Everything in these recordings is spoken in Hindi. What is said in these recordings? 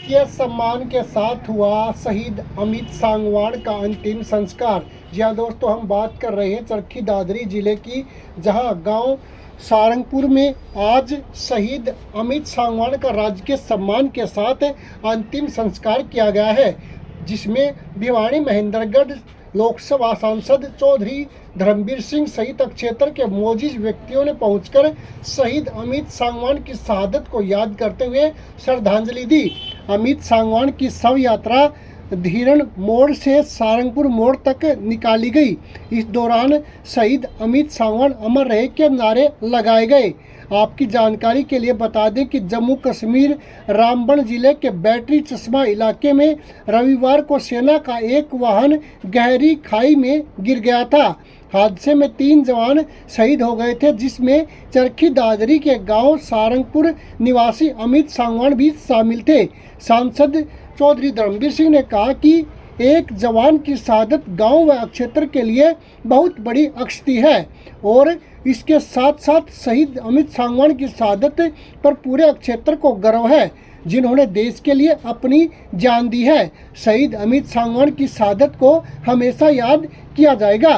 राजकीय सम्मान के साथ हुआ शहीद अमित सांगवान का अंतिम संस्कार। जी हाँ दोस्तों, हम बात कर रहे हैं चरखी दादरी जिले की, जहां गांव सारंगपुर में आज शहीद अमित सांगवान का राजकीय सम्मान के साथ अंतिम संस्कार किया गया है, जिसमें भिवानी महेंद्रगढ़ लोकसभा सांसद चौधरी धर्मवीर सिंह सहित क्षेत्र के मोजिज व्यक्तियों ने पहुंचकर शहीद अमित सांगवान की शहादत को याद करते हुए श्रद्धांजलि दी। अमित सांगवान की शव यात्रा धीरण मोड़ से सारंगपुर मोड़ तक निकाली गई। इस दौरान शहीद अमित सांगवान अमर रहे के नारे लगाए गए। आपकी जानकारी के लिए बता दें कि जम्मू कश्मीर रामबन जिले के बैटरी चश्मा इलाके में रविवार को सेना का एक वाहन गहरी खाई में गिर गया था। हादसे में 3 जवान शहीद हो गए थे, जिसमें चरखी दादरी के गांव सारंगपुर निवासी अमित सांगवान भी शामिल थे। सांसद चौधरी धर्मवीर सिंह ने कहा कि एक जवान की शहादत गांव व क्षेत्र के लिए बहुत बड़ी क्षति है और इसके साथ साथ शहीद अमित सांगवान की शहादत पर पूरे क्षेत्र को गर्व है, जिन्होंने देश के लिए अपनी जान दी है। शहीद अमित सांगवान की शहादत को हमेशा याद किया जाएगा।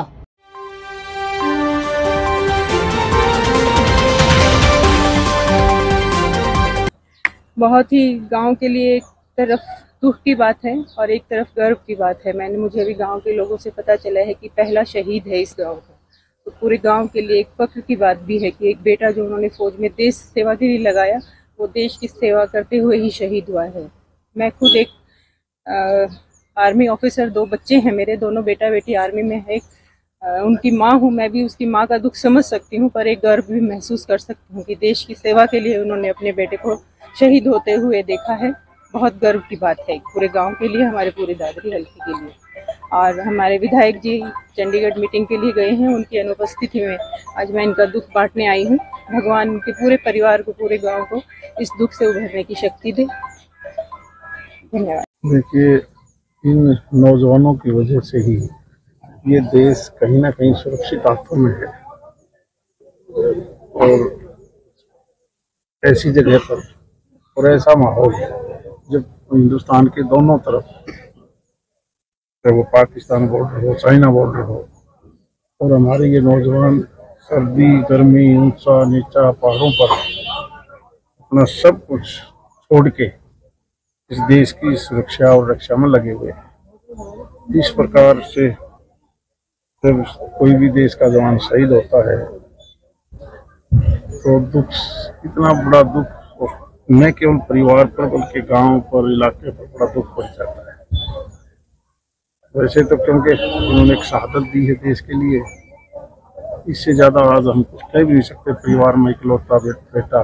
बहुत ही गांव के लिए एक तरफ दुख की बात है और एक तरफ गर्व की बात है। मुझे अभी गांव के लोगों से पता चला है कि पहला शहीद है इस गांव का, तो पूरे गांव के लिए एक फख्र की बात भी है कि एक बेटा जो उन्होंने फौज में देश सेवा के लिए लगाया, वो देश की सेवा करते हुए ही शहीद हुआ है। मैं खुद एक आर्मी ऑफिसर, 2 बच्चे हैं मेरे, दोनों बेटा बेटी आर्मी में है। उनकी माँ हूँ, मैं भी उसकी माँ का दुख समझ सकती हूँ, पर एक गर्व भी महसूस कर सकती हूँ कि देश की सेवा के लिए उन्होंने अपने बेटे को शहीद होते हुए देखा है। बहुत गर्व की बात है पूरे गांव के लिए, हमारे पूरे दादरी हल्के के लिए। और हमारे विधायक जी चंडीगढ़ मीटिंग के लिए गए हैं, उनकी अनुपस्थिति में आज मैं इनका दुख बांटने आई हूँ। भगवान उनके पूरे परिवार को, पूरे गांव को इस दुख से उभरने की शक्ति दे। धन्यवाद। देखिए, इन नौजवानों की वजह से ही ये देश कहीं ना कहीं सुरक्षित हाथों में है और ऐसी जगह पर और ऐसा माहौल जब हिंदुस्तान के दोनों तरफ, चाहे वो पाकिस्तान बॉर्डर हो, चाइना बॉर्डर हो, और हमारे ये नौजवान सर्दी गर्मी ऊंचा नीचा पहाड़ों पर अपना सब कुछ छोड़ के इस देश की सुरक्षा और रक्षा में लगे हुए हैं। इस प्रकार से जब कोई भी देश का जवान शहीद होता है तो दुख, इतना बड़ा दुख न केवल परिवार पर बल्कि गांव पर, इलाके पर बड़ा दुख पड़ जाता है। वैसे तो क्योंकि उन्होंने एक शहादत दी है देश के लिए, इससे ज्यादा आज हम कुछ कह भी नहीं सकते। परिवार में इकलौता बेटा,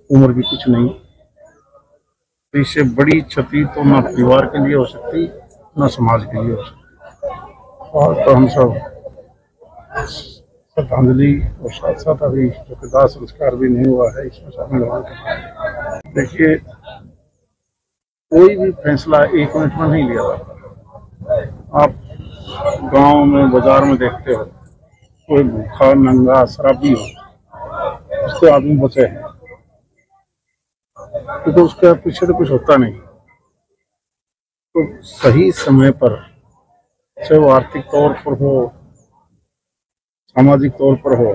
उम्र भी कुछ नहीं, तो इससे बड़ी क्षति तो ना परिवार के लिए हो सकती ना समाज के लिए हो सकती। और तो हम सब श्रद्धांजलि और साथ साथ अभी जो कि दाह संस्कार भी नहीं हुआ है, इसमें शामिल होना। देखिए, कोई भी फैसला 1 मिनट में नहीं लिया जाता। आप गांव में, बाजार में देखते हो, कोई भूखा नंगा शराबी हो, उससे आदमी बचे हैं क्योंकि उसके पीछे तो कुछ होता नहीं। तो सही समय पर, चाहे वो आर्थिक तौर पर हो, सामाजिक तौर पर हो,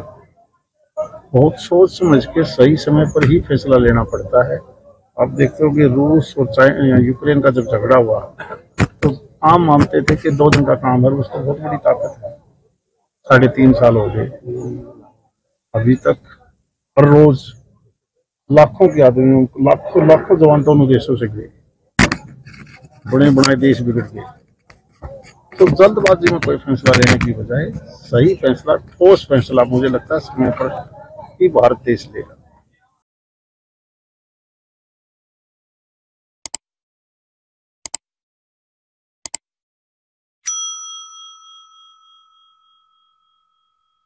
बहुत सोच समझ के सही समय पर ही फैसला लेना पड़ता है। आप देखते हो कि रूस और यूक्रेन का जब झगड़ा हुआ तो आम मानते थे कि 2 दिन का काम है, रूस तो बहुत बड़ी ताकत है। 3.5 साल हो गए, अभी तक हर रोज लाखों के आदमी, लाखों जवान दोनों देशों से गए, बड़े बड़े देश बिगड़ गए। तो जल्दबाजी में कोई फैसला लेने की बजाय सही फैसला, ठोस फैसला, मुझे लगता है समय पर ही भारत देश लेगा।